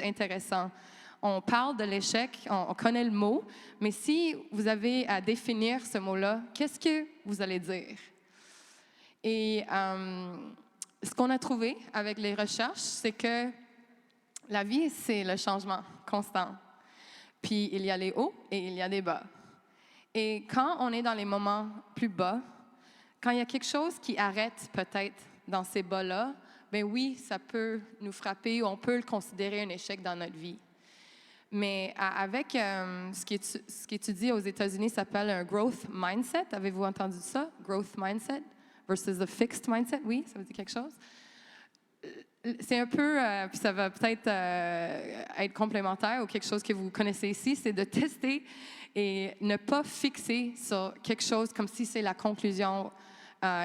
intéressant. On parle de l'échec, on connaît le mot, mais si vous avez à définir ce mot-là, qu'est-ce que vous allez dire? Et ce qu'on a trouvé avec les recherches, c'est que la vie, c'est le changement constant. Puis il y a les hauts et il y a les bas. Et quand on est dans les moments plus bas, quand il y a quelque chose qui arrête peut-être dans ces bas-là, ben oui, ça peut nous frapper ou on peut le considérer un échec dans notre vie. Mais avec ce qui est étudié aux États-Unis s'appelle un growth mindset. Avez-vous entendu ça? Growth mindset versus a fixed mindset. Oui, ça vous dit quelque chose? C'est un peu, puis ça va peut-être être complémentaire ou quelque chose que vous connaissez ici, c'est de tester et ne pas fixer sur quelque chose comme si c'est la conclusion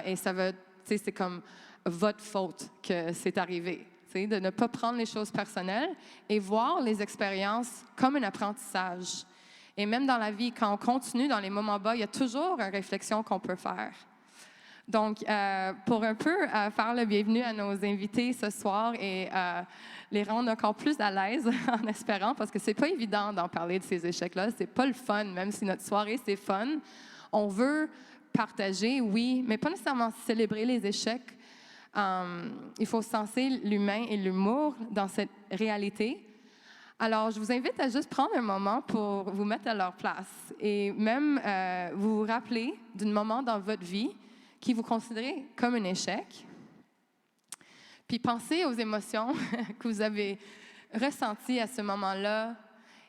et ça va, tu sais, c'est comme votre faute que c'est arrivé. De ne pas prendre les choses personnelles et voir les expériences comme un apprentissage. Et même dans la vie, quand on continue dans les moments bas, il y a toujours une réflexion qu'on peut faire. Donc, pour un peu faire le bienvenu à nos invités ce soir et les rendre encore plus à l'aise en espérant, parce que c'est pas évident d'en parler de ces échecs-là, c'est pas le fun, même si notre soirée c'est fun. On veut partager, oui, mais pas nécessairement célébrer les échecs. Il faut senser l'humain et l'humour dans cette réalité. Alors, je vous invite à juste prendre un moment pour vous mettre à leur place et même vous vous rappeler d'un moment dans votre vie qui vous considérez comme un échec. Puis pensez aux émotions que vous avez ressenties à ce moment-là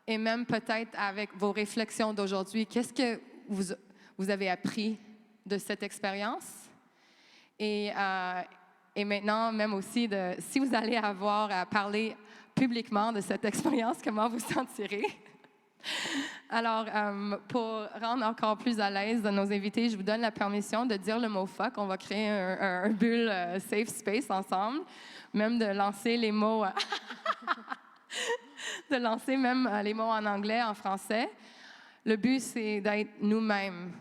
et même peut-être avec vos réflexions d'aujourd'hui. Qu'est-ce que vous avez appris de cette expérience? Et maintenant, même aussi, si vous allez avoir à parler publiquement de cette expérience, comment vous sentirez? Alors, pour rendre encore plus à l'aise nos invités, je vous donne la permission de dire le mot « fuck ». On va créer un bulle safe space ensemble, même de lancer les mots, de lancer même les mots en anglais, en français. Le but, c'est d'être nous-mêmes,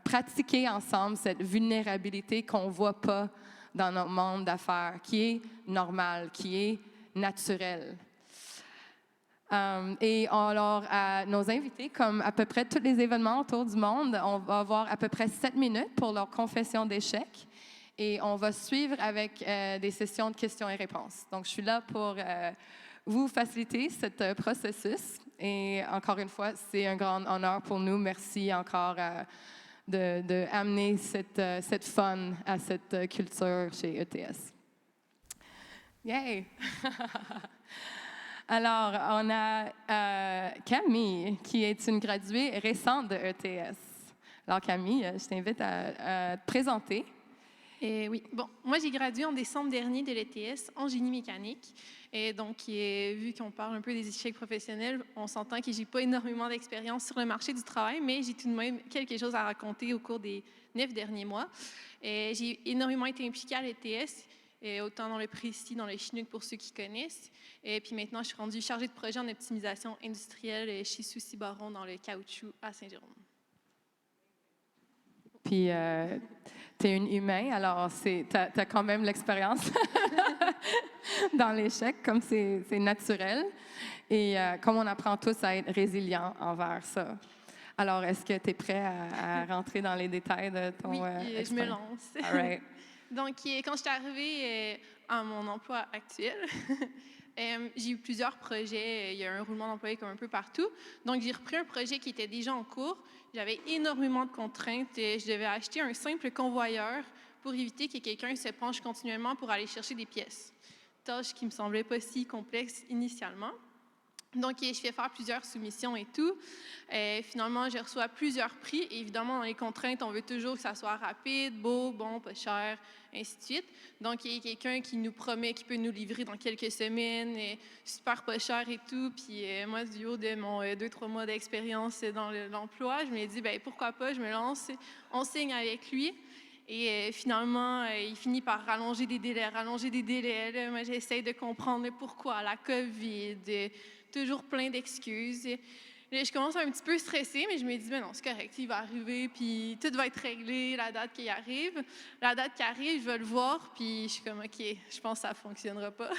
pratiquer ensemble cette vulnérabilité qu'on ne voit pas dans notre monde d'affaires, qui est normale, qui est naturelle. Et alors, à nos invités, comme à peu près tous les événements autour du monde, on va avoir à peu près 7 minutes pour leur confession d'échec. Et on va suivre avec des sessions de questions et réponses. Donc, je suis là pour vous faciliter ce processus. Et encore une fois, c'est un grand honneur pour nous. Merci encore d'amener cette fun à cette culture chez ETS. Yay! Alors, on a Camille, qui est une graduée récente de ETS. Alors, Camille, je t'invite à te présenter. Oui. Bon, moi, j'ai gradué en décembre dernier de l'ETS en génie mécanique. Et donc, vu qu'on parle un peu des échecs professionnels, on s'entend que j'ai pas énormément d'expérience sur le marché du travail, mais j'ai tout de même quelque chose à raconter au cours des 9 derniers mois. J'ai énormément été impliquée à l'ETS, autant dans le précis, dans le Chinook pour ceux qui connaissent. Et puis maintenant, je suis rendue chargée de projet en optimisation industrielle chez Soucy Baron dans le caoutchouc à Saint-Jérôme. Puis, tu es une humain, alors tu as quand même l'expérience dans l'échec, comme c'est naturel. Et comme on apprend tous à être résilient envers ça. Alors, est-ce que tu es prêt à rentrer dans les détails de ton expérience? Je me lance. All right. Donc, quand je suis arrivée à mon emploi actuel, j'ai eu plusieurs projets. Il y a un roulement d'employés comme un peu partout. Donc, j'ai repris un projet qui était déjà en cours. J'avais énormément de contraintes. Je devais acheter un simple convoyeur pour éviter que quelqu'un se penche continuellement pour aller chercher des pièces. Tâche qui me semblait pas si complexe initialement. Donc, je fais faire plusieurs soumissions et tout. Finalement, je reçois plusieurs prix. Et évidemment, dans les contraintes, on veut toujours que ça soit rapide, beau, bon, pas cher, ainsi de suite. Donc, il y a quelqu'un qui nous promet qu'il peut nous livrer dans quelques semaines, super pas cher et tout. Puis moi, du haut de mon 2-3 mois d'expérience dans l'emploi, je me dis, ben pourquoi pas, je me lance, on signe avec lui. Et finalement, il finit par rallonger des délais. Là, moi, j'essaie de comprendre pourquoi, la COVID, toujours plein d'excuses. Là, je commence un petit peu stressée, mais je me dis, ben non, c'est correct, il va arriver, puis tout va être réglé, la date qui arrive. La date qui arrive, je vais le voir, puis je suis comme, OK, je pense que ça ne fonctionnera pas.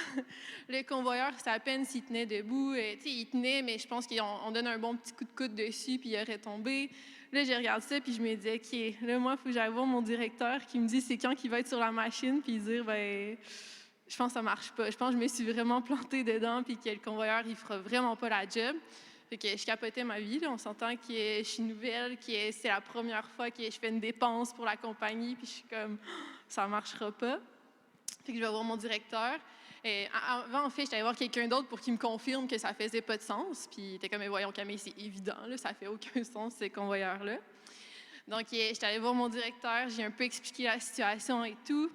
Le convoyeur, c'est à peine s'il tenait debout. Tu sais, il tenait, mais je pense qu'on donne un bon petit coup de coude dessus, puis il aurait tombé. Là, je regarde ça, puis je me dis, OK, là, moi, il faut que j'aille voir mon directeur qui me dit c'est quand qu'il va être sur la machine, puis dire, ben, je pense que ça marche pas. Je pense que je me suis vraiment plantée dedans, puis que le convoyeur, il fera vraiment pas la job. Fait que je capotais ma vie. Là. On s'entend que je suis nouvelle, que c'est la première fois que je fais une dépense pour la compagnie, puis je suis comme, ça marchera pas. Fait que je vais voir mon directeur. Et avant, en fait, j'étais allée voir quelqu'un d'autre pour qu'il me confirme que ça faisait pas de sens. Puis il était comme, mais voyons, Camille, c'est évident, là, ça fait aucun sens, ces convoyeurs-là. Donc, j'étais allée voir mon directeur, j'ai un peu expliqué la situation et tout.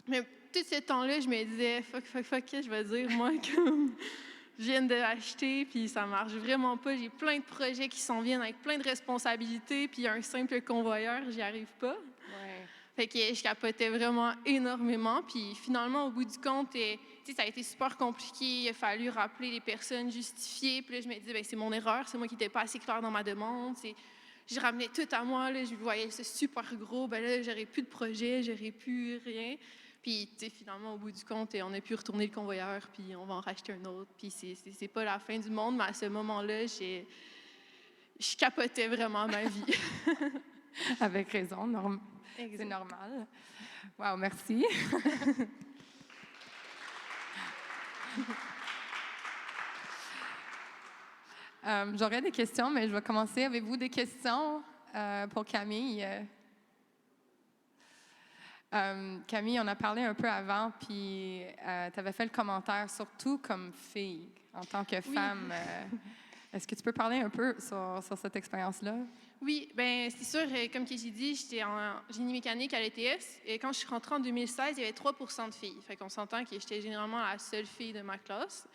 Mais tout ce temps-là, je me disais, fuck, qu'est-ce que je vais dire, moi, comme je viens de l'acheter, puis ça marche vraiment pas. J'ai plein de projets qui s'en viennent avec plein de responsabilités, puis un simple convoyeur, j'y arrive pas. Ouais. Fait que je capotais vraiment énormément. Puis finalement, au bout du compte, ça a été super compliqué. Il a fallu rappeler les personnes, justifier. Puis là, je me disais, ben, c'est mon erreur, c'est moi qui n'étais pas assez claire dans ma demande. Je ramenais tout à moi, là, je voyais c'est super gros. Ben là, j'aurais plus de projet, j'aurais plus rien. Puis, finalement, au bout du compte, on a pu retourner le convoyeur, puis on va en racheter un autre. Puis, c'est pas la fin du monde, mais à ce moment-là, je capotais vraiment ma vie. Avec raison, c'est normal. Wow, merci. J'aurais des questions, mais je vais commencer. Avez-vous des questions pour Camille? Camille, on a parlé un peu avant, puis tu avais fait le commentaire, surtout comme fille, en tant que femme. Est-ce que tu peux parler un peu sur cette expérience-là? Oui, bien, c'est sûr, comme que j'ai dit, j'étais en génie mécanique à l'ETS, et quand je suis rentrée en 2016, il y avait 3 % de filles. Fait qu'on s'entend que j'étais généralement la seule fille de ma classe.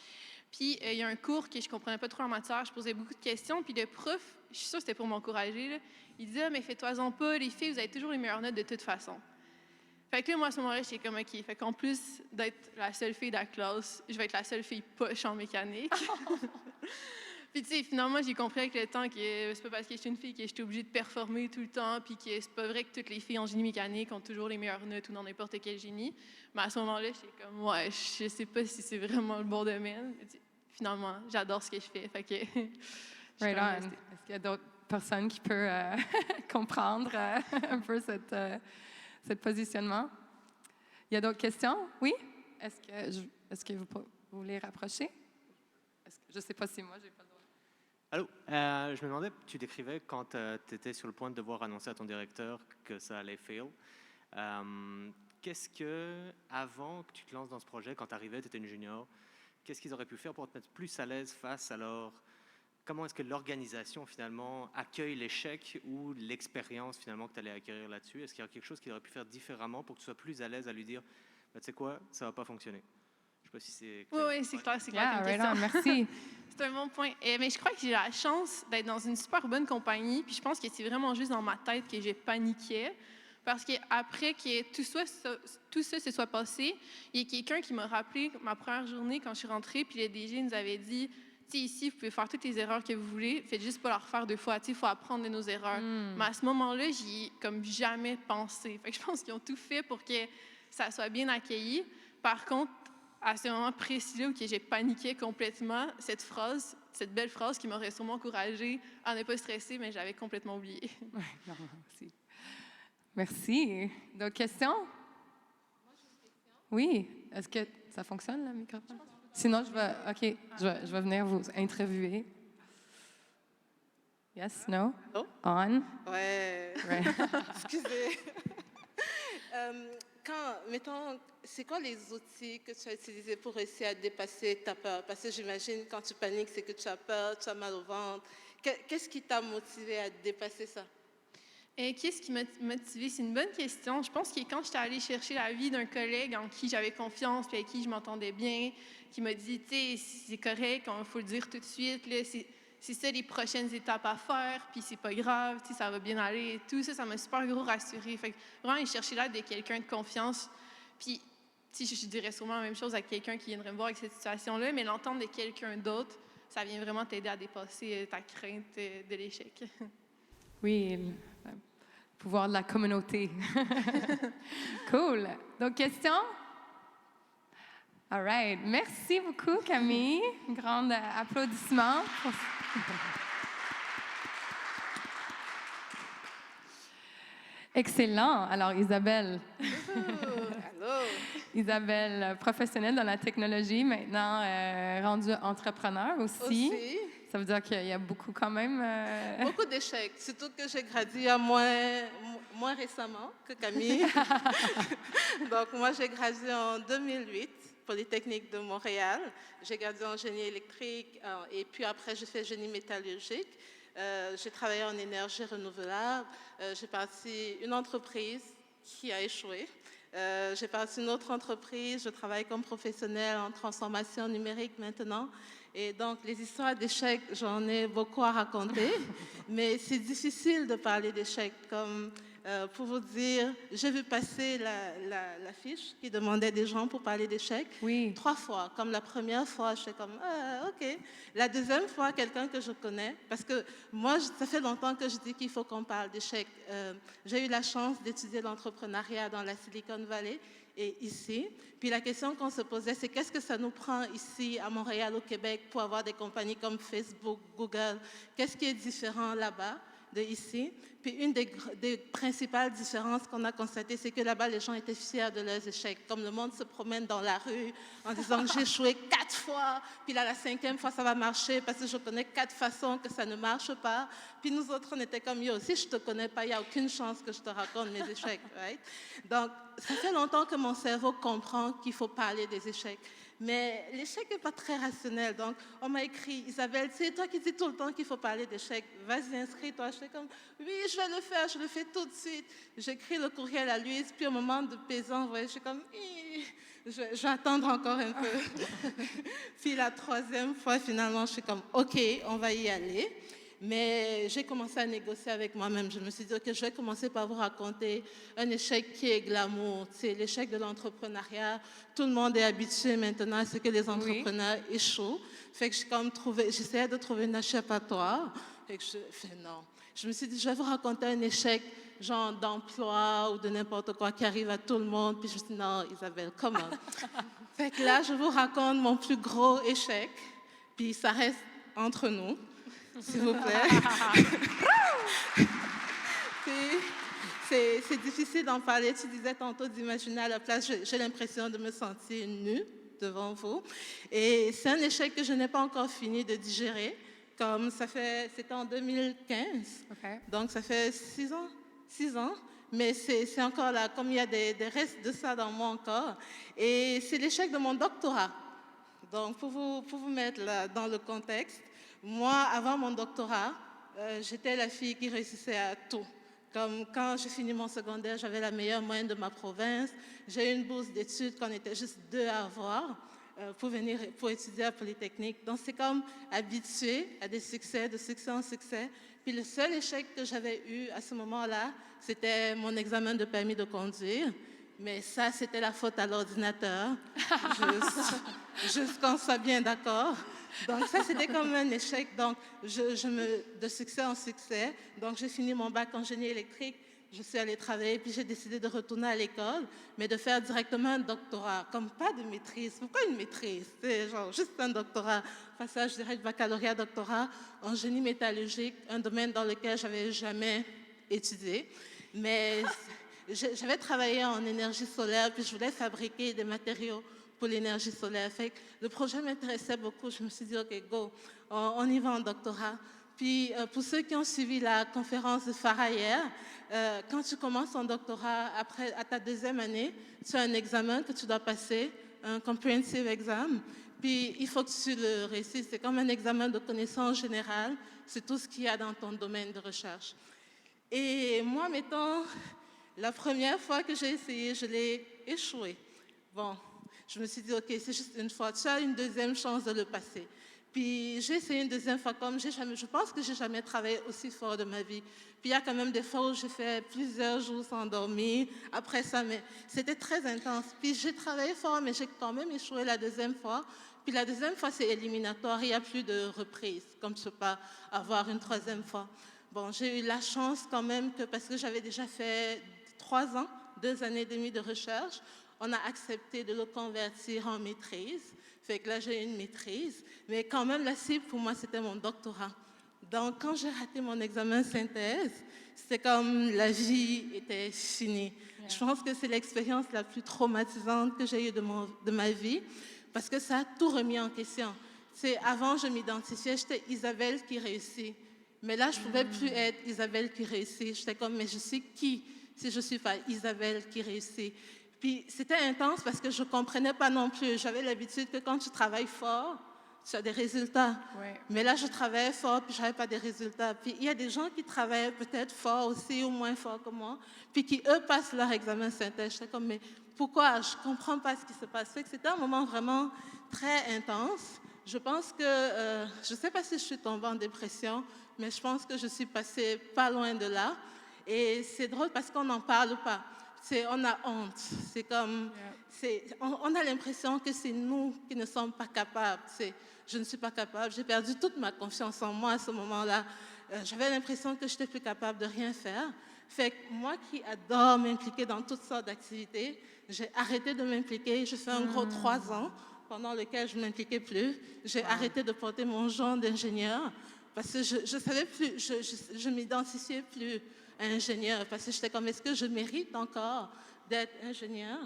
Puis, il y a un cours que je comprenais pas trop en matière, je posais beaucoup de questions, puis le prof, je suis sûre que c'était pour m'encourager, là, il disait « mais fais-toi-en pas, les filles, vous avez toujours les meilleures notes de toute façon. » Fait que là, moi, à ce moment-là, j'étais comme « OK, fait qu'en plus d'être la seule fille de la classe, je vais être la seule fille poche en mécanique. » Puis, tu sais, finalement, j'ai compris avec le temps que c'est pas parce que je suis une fille que j'étais obligée de performer tout le temps, puis que c'est pas vrai que toutes les filles en génie mécanique ont toujours les meilleures notes ou dans n'importe quel génie. Mais à ce moment-là, j'étais comme, ouais, je sais pas si c'est vraiment le bon domaine. Mais, finalement, j'adore ce que je fais. Fait que. Right on. Est-ce qu'il y a d'autres personnes qui peuvent comprendre un peu ce positionnement? Il y a d'autres questions? Oui? Est-ce que vous voulez rapprocher? Je ne sais pas si moi, j'ai pas le droit. Allô, je me demandais, tu décrivais quand tu étais sur le point de devoir annoncer à ton directeur que ça allait fail. Qu'est-ce que, avant que tu te lances dans ce projet, quand tu arrivais, tu étais une junior, qu'est-ce qu'ils auraient pu faire pour te mettre plus à l'aise face à comment est-ce que l'organisation finalement accueille l'échec ou l'expérience finalement que tu allais acquérir là-dessus? Est-ce qu'il y a quelque chose qu'ils auraient pu faire différemment pour que tu sois plus à l'aise à lui dire, tu sais quoi, ça va pas fonctionner? Je sais pas si c'est clair. Oui, c'est clair, c'est clair. Yeah, right on, merci. C'est un bon point. Mais je crois que j'ai la chance d'être dans une super bonne compagnie. Puis je pense que c'est vraiment juste dans ma tête que j'ai paniqué. Parce qu'après que tout ça se soit passé, il y a quelqu'un qui m'a rappelé ma première journée quand je suis rentrée. Puis le DG nous avait dit, tu sais, ici, vous pouvez faire toutes les erreurs que vous voulez. Faites juste pas les refaire 2 fois. Tu sais, il faut apprendre de nos erreurs. Mais à ce moment-là, j'y ai comme jamais pensé. Fait que je pense qu'ils ont tout fait pour que ça soit bien accueilli. Par contre, à ce moment précis-là où j'ai paniqué complètement, cette belle phrase qui m'aurait sûrement encouragée à ne pas stresser, mais j'avais complètement oublié. Oui, merci. Merci. D'autres questions? Moi, j'ai une question. Oui. Est-ce que ça fonctionne, le microphone? Sinon, je vais venir vous interviewer. Yes, no? Oh. On? Ouais. Right. Excusez. Mettons, c'est quoi les outils que tu as utilisés pour réussir à dépasser ta peur? Parce que j'imagine, quand tu paniques, c'est que tu as peur, tu as mal au ventre. Qu'est-ce qui t'a motivé à dépasser ça? Et qu'est-ce qui m'a motivée? C'est une bonne question. Je pense que quand j'étais allée chercher l'avis d'un collègue en qui j'avais confiance et avec qui je m'entendais bien, qui m'a dit, tu sais, c'est correct, il faut le dire tout de suite, là, c'est ça les prochaines étapes à faire, puis c'est pas grave, tu sais, ça va bien aller et tout. Ça m'a super gros rassurée. Fait que vraiment, aller chercher l'aide de quelqu'un de confiance. Puis, tu sais, je dirais sûrement la même chose à quelqu'un qui viendrait me voir avec cette situation-là, mais l'entendre de quelqu'un d'autre, ça vient vraiment t'aider à dépasser ta crainte de l'échec. Oui, le pouvoir de la communauté. Cool. Donc, question? All right. Merci beaucoup, Camille. Un grand applaudissement. Excellent. Alors, Isabelle. Allô? Isabelle, professionnelle dans la technologie, maintenant rendue entrepreneur aussi. Ça veut dire qu'il y a beaucoup quand même... Beaucoup d'échecs, surtout que j'ai gradué moins récemment que Camille. Donc, moi, j'ai gradué en 2008, Polytechnique de Montréal. J'ai gradué en génie électrique et puis après, j'ai fait génie métallurgique. J'ai travaillé en énergie renouvelable. J'ai parti une entreprise qui a échoué. J'ai parti une autre entreprise. Je travaille comme professionnelle en transformation numérique maintenant. Et donc, les histoires d'échecs, j'en ai beaucoup à raconter, mais c'est difficile de parler d'échecs. Comme pour vous dire, j'ai vu passer la fiche qui demandait des gens pour parler d'échecs. Oui. 3 fois. Comme la première fois, j'étais comme, ah, OK. La deuxième fois, quelqu'un que je connais, parce que moi, ça fait longtemps que je dis qu'il faut qu'on parle d'échecs. J'ai eu la chance d'étudier l'entrepreneuriat dans la Silicon Valley et ici. Puis la question qu'on se posait, c'est qu'est-ce que ça nous prend ici à Montréal, au Québec, pour avoir des compagnies comme Facebook, Google? Qu'est-ce qui est différent là-bas de ici? Puis une des principales différences qu'on a constatées, c'est que là-bas, les gens étaient fiers de leurs échecs. Comme le monde se promène dans la rue en disant que j'ai échoué 4 fois, puis là, la 5e fois, ça va marcher parce que je connais 4 façons que ça ne marche pas. Puis nous autres, on était comme, yo, si je ne te connais pas, il n'y a aucune chance que je te raconte mes échecs. Right? Donc, ça fait longtemps que mon cerveau comprend qu'il faut parler des échecs. Mais l'échec n'est pas très rationnel. Donc, on m'a écrit, Isabelle, c'est toi qui dis tout le temps qu'il faut parler d'échec. Vas-y, inscris-toi. Je fais comme, oui, je vais le faire, je le fais tout de suite. J'écris le courriel à Louise, puis au moment de paiser, je suis comme, je vais attendre encore un peu. Puis la 3e fois, finalement, je suis comme, OK, on va y aller. Mais j'ai commencé à négocier avec moi-même. Je me suis dit, OK, je vais commencer par vous raconter un échec qui est glamour. C'est l'échec de l'entrepreneuriat. Tout le monde est habitué maintenant à ce que les entrepreneurs échouent. Fait que j'essayais de trouver une échappatoire. Fait que non. Je me suis dit, je vais vous raconter un échec, genre d'emploi ou de n'importe quoi qui arrive à tout le monde. Puis je me suis dit, non, Isabelle, comment? Fait que là, je vous raconte mon plus gros échec. Puis ça reste entre nous. S'il vous plaît. C'est difficile d'en parler. Tu disais tantôt d'imaginer à la place, j'ai l'impression de me sentir nue devant vous. Et c'est un échec que je n'ai pas encore fini de digérer. Comme c'était en 2015. Okay. Donc ça fait 6 ans. 6 ans. Mais c'est encore là, comme il y a des restes de ça dans moi encore. Et c'est l'échec de mon doctorat. Donc pour vous mettre là, dans le contexte, moi, avant mon doctorat, j'étais la fille qui réussissait à tout. Comme quand j'ai fini mon secondaire, j'avais la meilleure moyenne de ma province. J'ai eu une bourse d'études qu'on était juste 2 à avoir pour étudier à Polytechnique. Donc, c'est comme habitué à des succès, de succès en succès. Puis le seul échec que j'avais eu à ce moment-là, c'était mon examen de permis de conduire. Mais ça, c'était la faute à l'ordinateur. Juste qu'on soit bien d'accord. Donc ça, c'était comme un échec. Donc, de succès en succès. Donc, j'ai fini mon bac en génie électrique. Je suis allée travailler, puis j'ai décidé de retourner à l'école, mais de faire directement un doctorat, comme pas de maîtrise. Pourquoi une maîtrise? C'est genre juste un doctorat. Passage direct baccalauréat-doctorat en génie métallurgique, un domaine dans lequel je n'avais jamais étudié. Mais j'avais travaillé en énergie solaire, puis je voulais fabriquer des matériaux pour l'énergie solaire. Fait que le projet m'intéressait beaucoup. Je me suis dit, OK, go, on y va en doctorat. Puis, pour ceux qui ont suivi la conférence de Farah hier, quand tu commences ton doctorat, à ta 2e année, tu as un examen que tu dois passer, un comprehensive exam. Puis, il faut que tu le réussisses. C'est comme un examen de connaissances générales. C'est tout ce qu'il y a dans ton domaine de recherche. Et moi, mettons, la première fois que j'ai essayé, je l'ai échoué. Bon. Je me suis dit, OK, c'est juste une fois. Tu as une 2e chance de le passer. Puis j'ai essayé une 2e fois comme je pense que j'ai jamais travaillé aussi fort de ma vie. Puis il y a quand même des fois où j'ai fait plusieurs jours sans dormir. Après ça, mais c'était très intense. Puis j'ai travaillé fort, mais j'ai quand même échoué la 2e fois. Puis la deuxième fois, c'est éliminatoire, il n'y a plus de reprise, comme je ne peux pas avoir une troisième fois. Bon, j'ai eu la chance quand même que, parce que j'avais déjà fait 3 ans, 2 années et demie de recherche, on a accepté de le convertir en maîtrise. Fait que là, j'ai une maîtrise. Mais quand même, la cible, pour moi, c'était mon doctorat. Donc, quand j'ai raté mon examen synthèse, c'était comme la vie était finie. Yeah. Je pense que c'est l'expérience la plus traumatisante que j'ai eue de ma vie, parce que ça a tout remis en question. Avant, je m'identifiais, j'étais Isabelle qui réussit. Mais là, je ne pouvais plus être Isabelle qui réussit. J'étais comme, mais je suis qui si je ne suis pas Isabelle qui réussit? Puis c'était intense parce que je ne comprenais pas non plus. J'avais l'habitude que quand tu travailles fort, tu as des résultats. Ouais. Mais là, je travaillais fort, puis je n'avais pas des résultats. Puis il y a des gens qui travaillaient peut-être fort aussi, ou moins fort que moi, puis qui, eux, passent leur examen synthèse. J'étais comme, mais pourquoi? Je ne comprends pas ce qui se passe. C'était un moment vraiment très intense. Je pense que, je ne sais pas si je suis tombée en dépression, mais je pense que je suis passée pas loin de là. Et c'est drôle parce qu'on n'en parle pas. On a honte. C'est comme, on a l'impression que c'est nous qui ne sommes pas capables. Je ne suis pas capable. J'ai perdu toute ma confiance en moi à ce moment-là. J'avais l'impression que je n'étais plus capable de rien faire. Fait que moi qui adore m'impliquer dans toutes sortes d'activités, j'ai arrêté de m'impliquer. Je fais un gros 3 ans pendant lequel je ne m'impliquais plus. J'ai arrêté de porter mon genre d'ingénieur parce que je savais plus, je m'identifiais plus à ingénieur parce que j'étais comme, est-ce que je mérite encore d'être ingénieur?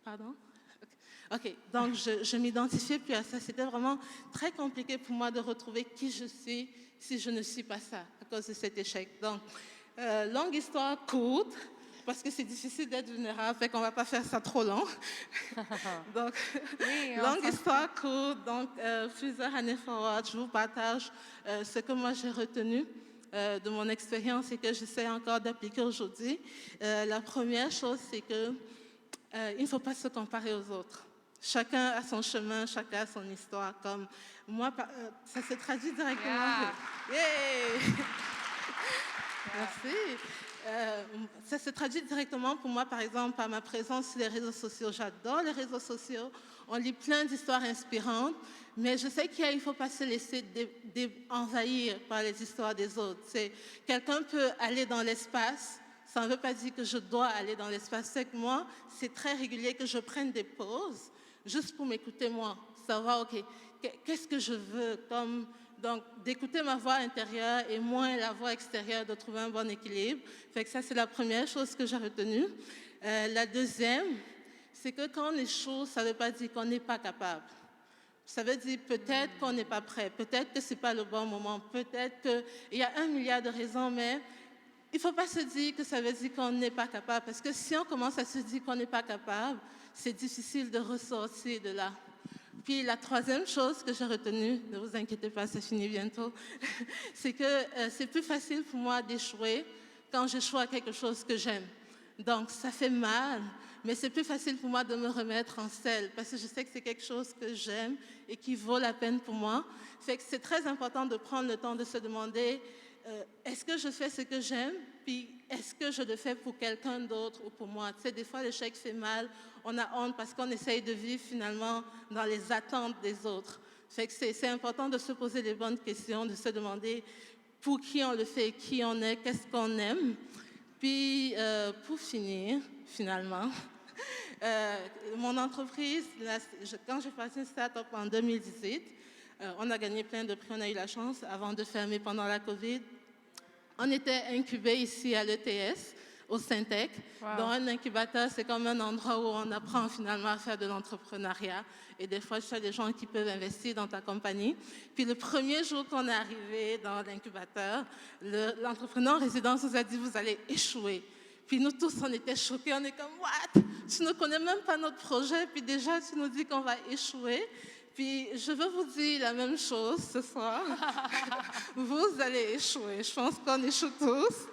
Pardon? OK, donc je ne m'identifiais plus à ça. C'était vraiment très compliqué pour moi de retrouver qui je suis si je ne suis pas ça à cause de cet échec. Donc, longue histoire courte, parce que c'est difficile d'être vulnérable, fait qu'on ne va pas faire ça trop long. Donc, Oui, longue histoire courte, donc plusieurs années forward, je vous partage ce que moi j'ai retenu de mon expérience et que j'essaie encore d'appliquer aujourd'hui. La première chose, c'est que il ne faut pas se comparer aux autres. Chacun a son chemin, chacun a son histoire. Comme moi, ça se traduit directement. Yeah. Merci. Ça se traduit directement pour moi, par exemple, par ma présence sur les réseaux sociaux. J'adore les réseaux sociaux. On lit plein d'histoires inspirantes, mais je sais qu'il ne faut pas se laisser envahir par les histoires des autres. Quelqu'un peut aller dans l'espace. Ça ne veut pas dire que je dois aller dans l'espace. C'est que moi, c'est très régulier que je prenne des pauses juste pour m'écouter moi, savoir, OK, qu'est-ce que je veux, donc d'écouter ma voix intérieure et moins la voix extérieure, de trouver un bon équilibre. Fait que ça, c'est la première chose que j'ai retenue. La deuxième, c'est que quand on échoue, ça ne veut pas dire qu'on n'est pas capable. Ça veut dire peut-être qu'on n'est pas prêt, peut-être que ce n'est pas le bon moment, peut-être qu'il y a 1 milliard de raisons, mais il ne faut pas se dire que ça veut dire qu'on n'est pas capable, parce que si on commence à se dire qu'on n'est pas capable, c'est difficile de ressortir de là. Puis la troisième chose que j'ai retenue, ne vous inquiétez pas, ça finit bientôt, c'est que c'est plus facile pour moi d'échouer quand j'échoue à quelque chose que j'aime. Donc ça fait mal, mais c'est plus facile pour moi de me remettre en selle, parce que je sais que c'est quelque chose que j'aime et qui vaut la peine pour moi. Fait que c'est très important de prendre le temps de se demander est-ce que je fais ce que j'aime, puis est-ce que je le fais pour quelqu'un d'autre ou pour moi? Tu sais, des fois, l'échec fait mal, on a honte parce qu'on essaye de vivre finalement dans les attentes des autres. Fait que c'est important de se poser les bonnes questions, de se demander pour qui on le fait, qui on est, qu'est-ce qu'on aime. Puis, pour finir, finalement, mon entreprise, quand j'ai passé une start-up en 2018, on a gagné plein de prix, on a eu la chance, avant de fermer pendant la COVID. On était incubés ici à l'ETS, au Syntec. Wow. Dans un incubateur, c'est comme un endroit où on apprend finalement à faire de l'entrepreneuriat. Et des fois, tu as des gens qui peuvent investir dans ta compagnie. Puis le premier jour qu'on est arrivé dans l'incubateur, l'entrepreneur en résidence nous a dit « Vous allez échouer ». Puis nous tous, on était choqués. On est comme « What? Tu ne connais même pas notre projet, puis déjà, tu nous dis qu'on va échouer ». Puis, je veux vous dire la même chose ce soir. Vous allez échouer. Je pense qu'on échoue tous.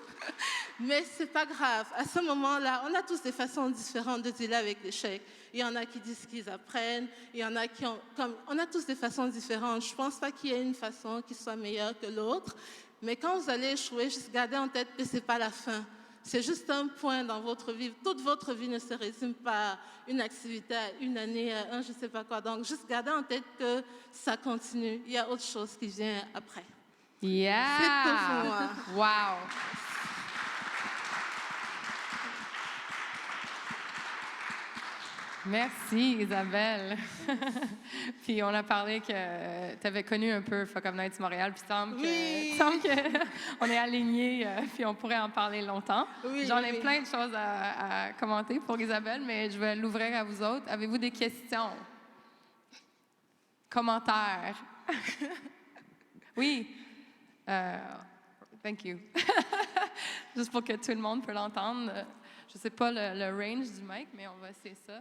Mais ce n'est pas grave. À ce moment-là, on a tous des façons différentes de dealer avec l'échec. Il y en a qui disent qu'ils apprennent. Il y en a qui ont... on a tous des façons différentes. Je ne pense pas qu'il y ait une façon qui soit meilleure que l'autre. Mais quand vous allez échouer, juste gardez en tête que ce n'est pas la fin. C'est juste un point dans votre vie. Toute votre vie ne se résume pas à une activité, à une année, à un je ne sais pas quoi. Donc, juste gardez en tête que ça continue. Il y a autre chose qui vient après. Yeah! C'est tout pour moi. Wow! Merci, Isabelle. Puis on a parlé que tu avais connu un peu Fuck Up Nights Montréal, puis il semble qu'on est alignés, puis on pourrait en parler longtemps. J'en ai plein de choses à commenter pour Isabelle, mais je vais l'ouvrir à vous autres. Avez-vous des questions? Commentaires? Oui? Thank you. Juste pour que tout le monde peut l'entendre. Je ne sais pas le range du mic, mais on va essayer ça.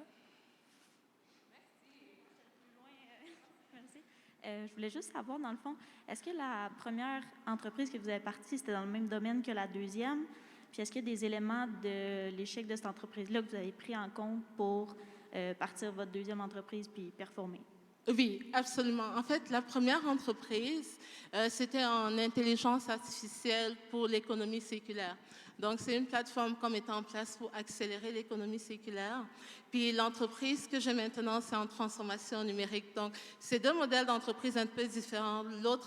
Je voulais juste savoir, dans le fond, est-ce que la première entreprise que vous avez partie, c'était dans le même domaine que la deuxième? Puis est-ce qu'il y a des éléments de l'échec de cette entreprise-là que vous avez pris en compte pour partir votre deuxième entreprise puis performer? Oui, absolument. En fait, la première entreprise, c'était en intelligence artificielle pour l'économie circulaire. Donc, c'est une plateforme qu'on mettait en place pour accélérer l'économie circulaire. Puis, l'entreprise que j'ai maintenant, c'est en transformation numérique. Donc, c'est deux modèles d'entreprise un peu différents.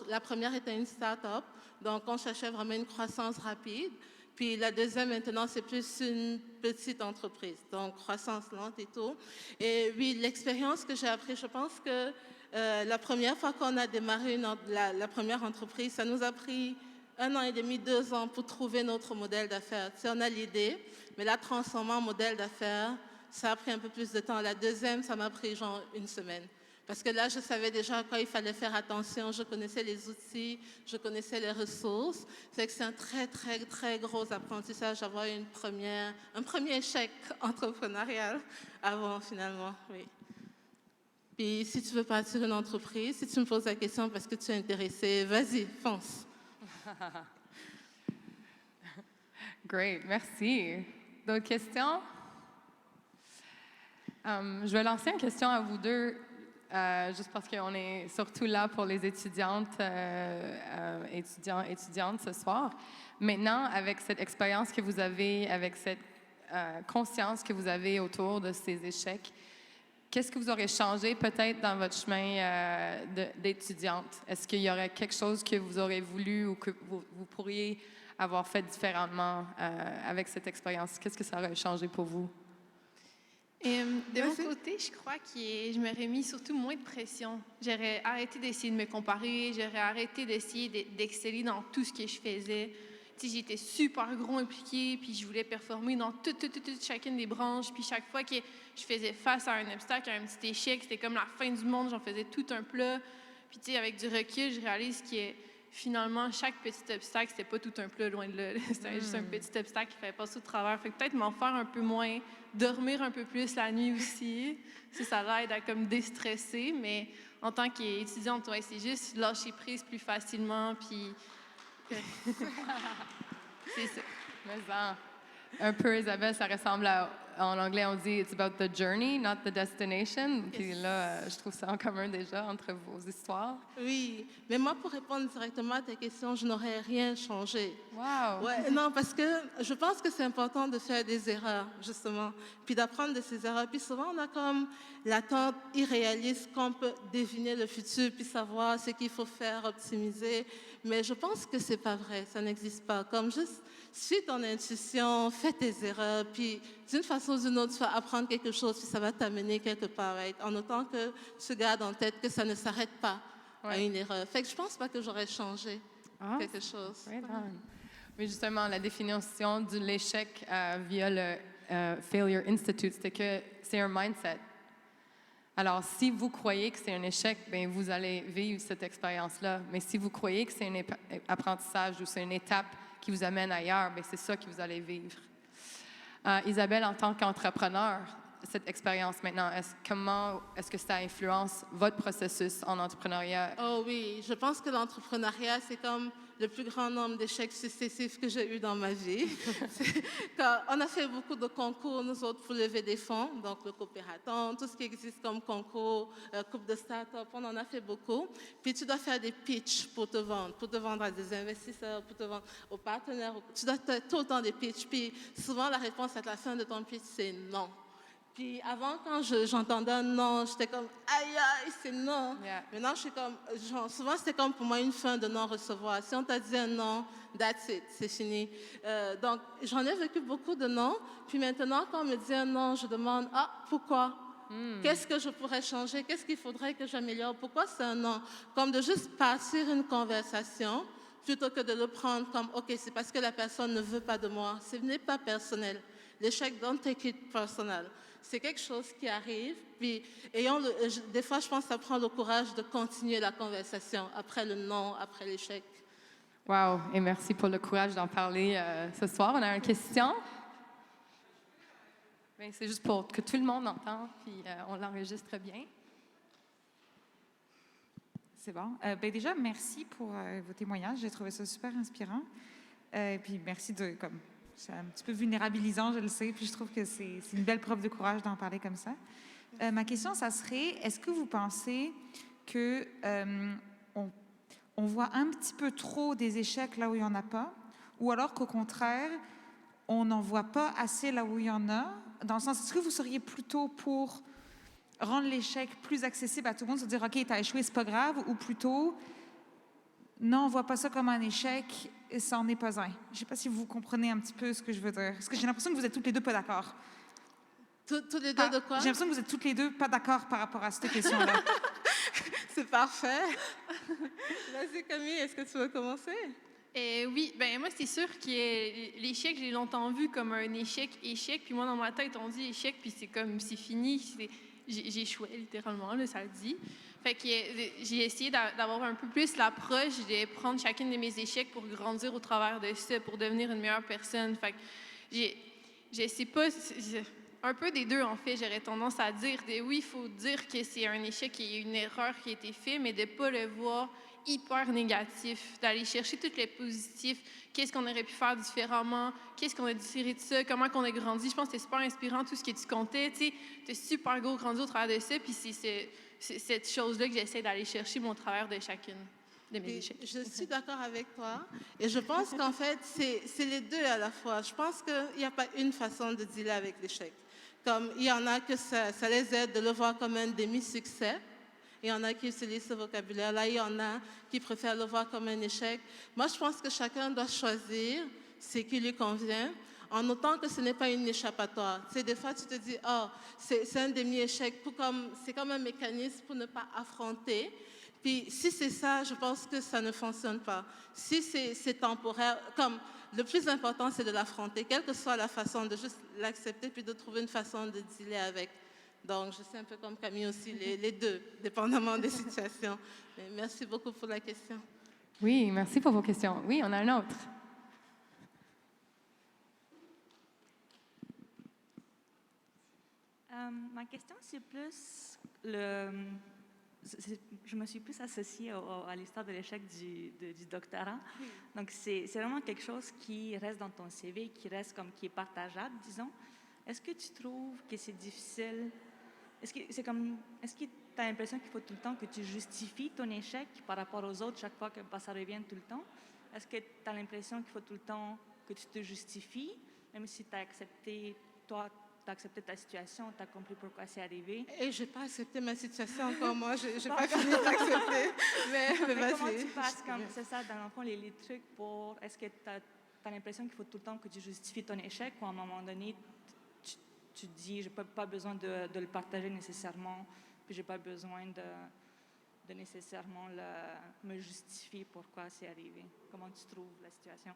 La première était une start-up. Donc, on cherchait vraiment une croissance rapide. Puis la deuxième, maintenant, c'est plus une petite entreprise, donc croissance lente et tout. Et oui, l'expérience que j'ai appris, je pense que la première fois qu'on a démarré la première entreprise, ça nous a pris 1 an et demi, 2 ans pour trouver notre modèle d'affaires. Tu sais, on a l'idée, mais la transformer en modèle d'affaires, ça a pris un peu plus de temps. La deuxième, ça m'a pris genre 1 semaine. Parce que là, je savais déjà à quoi il fallait faire attention. Je connaissais les outils, je connaissais les ressources. C'est un très, très, très gros apprentissage d'avoir un premier échec entrepreneurial avant, finalement. Oui. Puis, si tu veux partir d'une entreprise, si tu me poses la question parce que tu es intéressé, vas-y, fonce. Great, merci. D'autres questions? Je vais lancer une question à vous deux. Juste parce qu'on est surtout là pour les étudiantes ce soir. Maintenant, avec cette expérience que vous avez, avec cette conscience que vous avez autour de ces échecs, qu'est-ce que vous aurez changé peut-être dans votre chemin d'étudiante? Est-ce qu'il y aurait quelque chose que vous aurez voulu ou que vous pourriez avoir fait différemment avec cette expérience? Qu'est-ce que ça aurait changé pour vous? De mon côté, je crois que je m'aurais mis surtout moins de pression. J'aurais arrêté d'essayer de me comparer, j'aurais arrêté d'essayer d'exceller dans tout ce que je faisais. Tu sais, j'étais super gros impliquée, puis je voulais performer dans chacune des branches. Puis chaque fois que je faisais face à un obstacle, à un petit échec, c'était comme la fin du monde, j'en faisais tout un plat. Puis tu sais, avec du recul, je réalise que finalement, chaque petit obstacle, c'était pas tout un plat, loin de là. C'était juste un petit obstacle qui fallait passer au travers. Fait que peut-être m'en faire un peu moins, dormir un peu plus la nuit aussi. Ça l'aide à comme déstresser, mais en tant qu'étudiante, ouais, c'est juste lâcher prise plus facilement, puis... c'est ça. Mais ça, un peu, Isabelle, ça ressemble à... En anglais, on dit « It's about the journey, not the destination ». Puis là, je trouve ça en commun déjà entre vos histoires. Oui, mais moi, pour répondre directement à ta question, je n'aurais rien changé. Wow! Ouais, non, parce que je pense que c'est important de faire des erreurs, justement, puis d'apprendre de ces erreurs. Puis souvent, on a comme l'attente irréaliste qu'on peut deviner le futur, puis savoir ce qu'il faut faire, optimiser. Mais je pense que c'est pas vrai, ça n'existe pas. Comme juste, suis ton intuition, fais tes erreurs, puis d'une façon ou d'une autre, tu vas apprendre quelque chose, puis ça va t'amener quelque part, right? En autant que tu gardes en tête que ça ne s'arrête pas à une erreur. Fait que je pense pas que j'aurais changé quelque chose. Right on. Mais justement, la définition de l'échec via le Failure Institute, c'était que c'est un mindset. Alors, si vous croyez que c'est un échec, bien, vous allez vivre cette expérience-là. Mais si vous croyez que c'est un apprentissage ou c'est une étape qui vous amène ailleurs, bien, c'est ça que vous allez vivre. Isabelle, en tant qu'entrepreneur, cette expérience maintenant? Comment est-ce que ça influence votre processus en entrepreneuriat? Oh oui, je pense que l'entrepreneuriat, c'est comme le plus grand nombre d'échecs successifs que j'ai eu dans ma vie. On a fait beaucoup de concours, nous autres, pour lever des fonds, donc le coopératon, tout ce qui existe comme concours, coupe de start-up, on en a fait beaucoup. Puis tu dois faire des pitchs pour te vendre à des investisseurs, pour te vendre aux partenaires. Tu dois faire tout le temps des pitchs. Puis souvent, la réponse à la fin de ton pitch, c'est non. Puis avant, quand j'entendais un non, j'étais comme aïe, aïe, c'est non. Yeah. Maintenant, je suis comme, souvent c'était comme pour moi une fin de non-recevoir. Si on t'a dit un non, that's it, c'est fini. Donc, j'en ai vécu beaucoup de non. Puis maintenant, quand on me dit un non, je demande, ah, pourquoi? Qu'est-ce que je pourrais changer? Qu'est-ce qu'il faudrait que j'améliore? Pourquoi c'est un non? Comme de juste partir une conversation plutôt que de le prendre comme, OK, c'est parce que la personne ne veut pas de moi. Ce n'est pas personnel. L'échec, don't take it personal. C'est quelque chose qui arrive, puis des fois, je pense que ça prend le courage de continuer la conversation après le non, après l'échec. Wow! Et merci pour le courage d'en parler ce soir. On a une question. Bien, c'est juste pour que tout le monde entende, puis on l'enregistre bien. C'est bon. Ben déjà, merci pour vos témoignages. J'ai trouvé ça super inspirant. Puis merci de... C'est un petit peu vulnérabilisant, je le sais, puis je trouve que c'est une belle preuve de courage d'en parler comme ça. Ma question, ça serait, est-ce que vous pensez que on voit un petit peu trop des échecs là où il n'y en a pas, ou alors qu'au contraire, on n'en voit pas assez là où il y en a? Dans le sens, est-ce que vous seriez plutôt pour rendre l'échec plus accessible à tout le monde, se dire, OK, t'as échoué, c'est pas grave, ou plutôt, non, on ne voit pas ça comme un échec, et ça n'en est pas un. Je ne sais pas si vous comprenez un petit peu ce que je veux dire. Parce que j'ai l'impression que vous êtes toutes les deux pas d'accord. Tous les deux de quoi? J'ai l'impression que vous êtes toutes les deux pas d'accord par rapport à cette question-là. C'est parfait. Vas-y, Camille, est-ce que tu veux commencer? Oui, ben moi, c'est sûr que l'échec, j'ai longtemps vu comme un échec. Puis moi, dans ma tête, on dit échec, puis c'est comme, c'est fini. J'ai échoué, littéralement, là, ça le dit. Fait que j'ai essayé d'avoir un peu plus l'approche de prendre chacune de mes échecs pour grandir au travers de ça, pour devenir une meilleure personne. Fait que je sais pas, un peu des deux, en fait, j'aurais tendance à dire, oui, il faut dire que c'est un échec, qu'il y a une erreur qui a été faite, mais de ne pas le voir hyper négatif, d'aller chercher tous les positifs, qu'est-ce qu'on aurait pu faire différemment, qu'est-ce qu'on a tiré de ça, comment qu'on a grandi. Je pense que c'est super inspirant, tout ce que tu comptais, tu sais, tu es super gros grandi au travers de ça, puis c'est cette chose-là que j'essaie d'aller chercher au travers de chacune de mes échecs. Je suis d'accord avec toi. Et je pense qu'en fait, c'est les deux à la fois. Je pense qu'il n'y a pas une façon de dealer avec l'échec. Comme il y en a que ça les aide de le voir comme un demi-succès. Il y en a qui utilisent ce vocabulaire-là. Il y en a qui préfèrent le voir comme un échec. Moi, je pense que chacun doit choisir ce qui lui convient, en autant que ce n'est pas une échappatoire. Tu sais, des fois, tu te dis, oh, c'est un demi-échec, c'est comme un mécanisme pour ne pas affronter. Puis, si c'est ça, je pense que ça ne fonctionne pas. Si c'est temporaire, comme le plus important, c'est de l'affronter, quelle que soit la façon, de juste l'accepter, puis de trouver une façon de dealer avec. Donc, je suis un peu comme Camille aussi, les deux, dépendamment des situations. Mais merci beaucoup pour la question. Oui, merci pour vos questions. Oui, on a un autre. Ma question, c'est plus je me suis plus associée à l'histoire de l'échec du doctorat. Donc, c'est vraiment quelque chose qui reste dans ton CV, qui est partageable, disons. Est-ce que tu trouves que c'est difficile? Est-ce que tu as l'impression qu'il faut tout le temps que tu justifies ton échec par rapport aux autres chaque fois que ça revient tout le temps? Est-ce que tu as l'impression qu'il faut tout le temps que tu te justifies, même si tu as accepté, toi, tu as accepté ta situation, tu as compris pourquoi c'est arrivé? Et je n'ai pas accepté ma situation encore, moi. Je n'ai pas fini d'accepter. Mais vas-y. Comment tu passes, c'est ça, dans le fond, les trucs pour... Est-ce que tu as l'impression qu'il faut tout le temps que tu justifies ton échec ou à un moment donné, tu te dis, je n'ai pas besoin de le partager nécessairement, puis je n'ai pas besoin de nécessairement me justifier pourquoi c'est arrivé? Comment tu trouves la situation?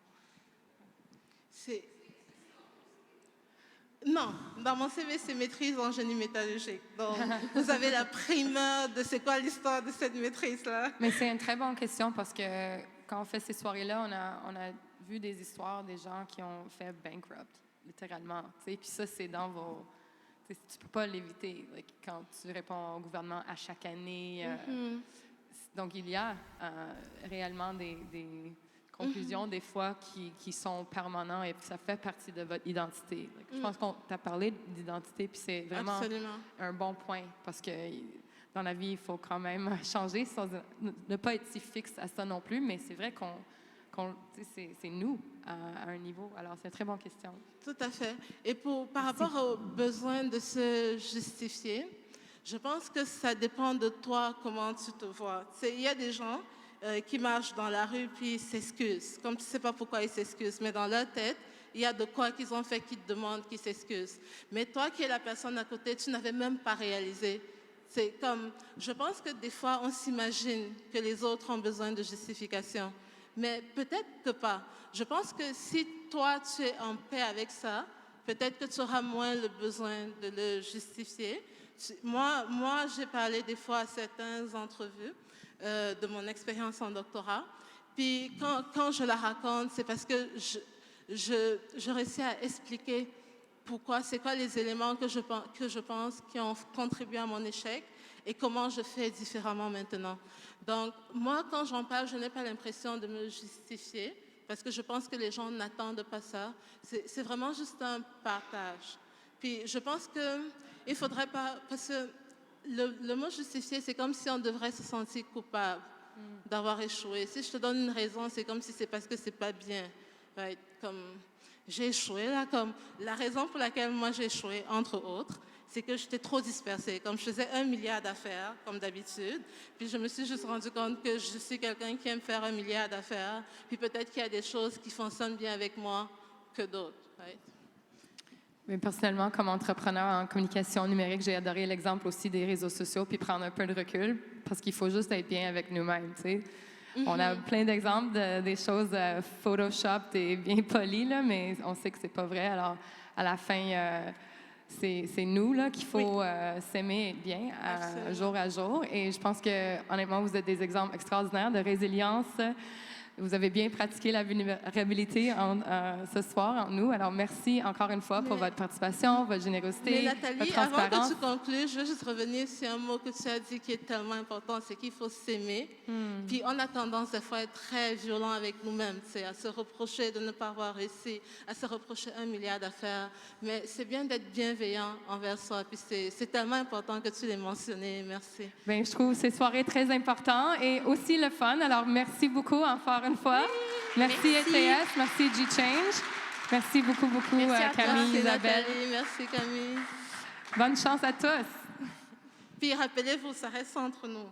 Non, dans mon CV, c'est maîtrise en génie métallurgique. Donc, vous avez la primeur de c'est quoi l'histoire de cette maîtrise-là. Mais c'est une très bonne question parce que quand on fait ces soirées-là, on a vu des histoires des gens qui ont fait bankrupt, littéralement. Puis ça, c'est dans tu peux pas l'éviter quand tu réponds au gouvernement à chaque année. Donc, il y a réellement des conclusions, des fois, qui sont permanentes et ça fait partie de votre identité. Je pense qu'on t'a parlé d'identité, puis c'est vraiment un bon point parce que dans la vie, il faut quand même changer sans ne pas être si fixe à ça non plus, mais c'est vrai c'est nous à un niveau. Alors, c'est une très bonne question. Tout à fait. Et par rapport au besoin de se justifier, je pense que ça dépend de toi, comment tu te vois. Il y a des gens qui marchent dans la rue puis ils s'excusent. Comme tu ne sais pas pourquoi ils s'excusent, mais dans leur tête, il y a de quoi qu'ils ont fait qui te demandent qu'ils s'excusent. Mais toi qui es la personne à côté, tu n'avais même pas réalisé. C'est comme, je pense que des fois, on s'imagine que les autres ont besoin de justification. Mais peut-être que pas. Je pense que si toi, tu es en paix avec ça, peut-être que tu auras moins le besoin de le justifier. Moi, j'ai parlé des fois à certaines entrevues de mon expérience en doctorat. Puis quand je la raconte, c'est parce que je réussis à expliquer pourquoi, c'est quoi les éléments que je pense qui ont contribué à mon échec et comment je fais différemment maintenant. Donc, moi, quand j'en parle, je n'ai pas l'impression de me justifier parce que je pense que les gens n'attendent pas ça. C'est vraiment juste un partage. Puis, je pense qu'il ne faudrait pas... Parce que le mot justifier, c'est comme si on devrait se sentir coupable d'avoir échoué. Si je te donne une raison, c'est comme si c'est parce que c'est pas bien. Right? Comme j'ai échoué, là, comme la raison pour laquelle moi j'ai échoué, entre autres, c'est que j'étais trop dispersée. Comme je faisais 1 milliard d'affaires, comme d'habitude, puis je me suis juste rendu compte que je suis quelqu'un qui aime faire 1 milliard d'affaires, puis peut-être qu'il y a des choses qui fonctionnent bien avec moi que d'autres. Right? Mais personnellement, comme entrepreneur en communication numérique, j'ai adoré l'exemple aussi des réseaux sociaux, puis prendre un peu de recul, parce qu'il faut juste être bien avec nous-mêmes, tu sais. On a plein d'exemples des choses Photoshop et bien polies, là, mais on sait que c'est pas vrai. Alors, à la fin, c'est nous là qu'il faut s'aimer bien jour à jour. Et je pense que, honnêtement, vous êtes des exemples extraordinaires de résilience. Vous avez bien pratiqué la vulnérabilité ce soir en nous. Alors, merci encore une fois pour votre participation, votre générosité, mais Nathalie, votre transparence. avant que tu conclues, je veux juste revenir sur un mot que tu as dit qui est tellement important, c'est qu'il faut s'aimer. Puis on a tendance des fois à être très violent avec nous-mêmes, à se reprocher de ne pas avoir réussi, à se reprocher 1 milliard d'affaires. Mais c'est bien d'être bienveillant envers soi. Puis c'est tellement important que tu l'aies mentionné. Merci. Bien, je trouve ces soirées très importantes et aussi le fun. Alors, merci beaucoup encore une fois. Merci ETS, merci G-Change. Merci beaucoup, Camille, Isabelle. Nathalie, merci Camille. Bonne chance à tous. Puis rappelez-vous, ça reste entre nous.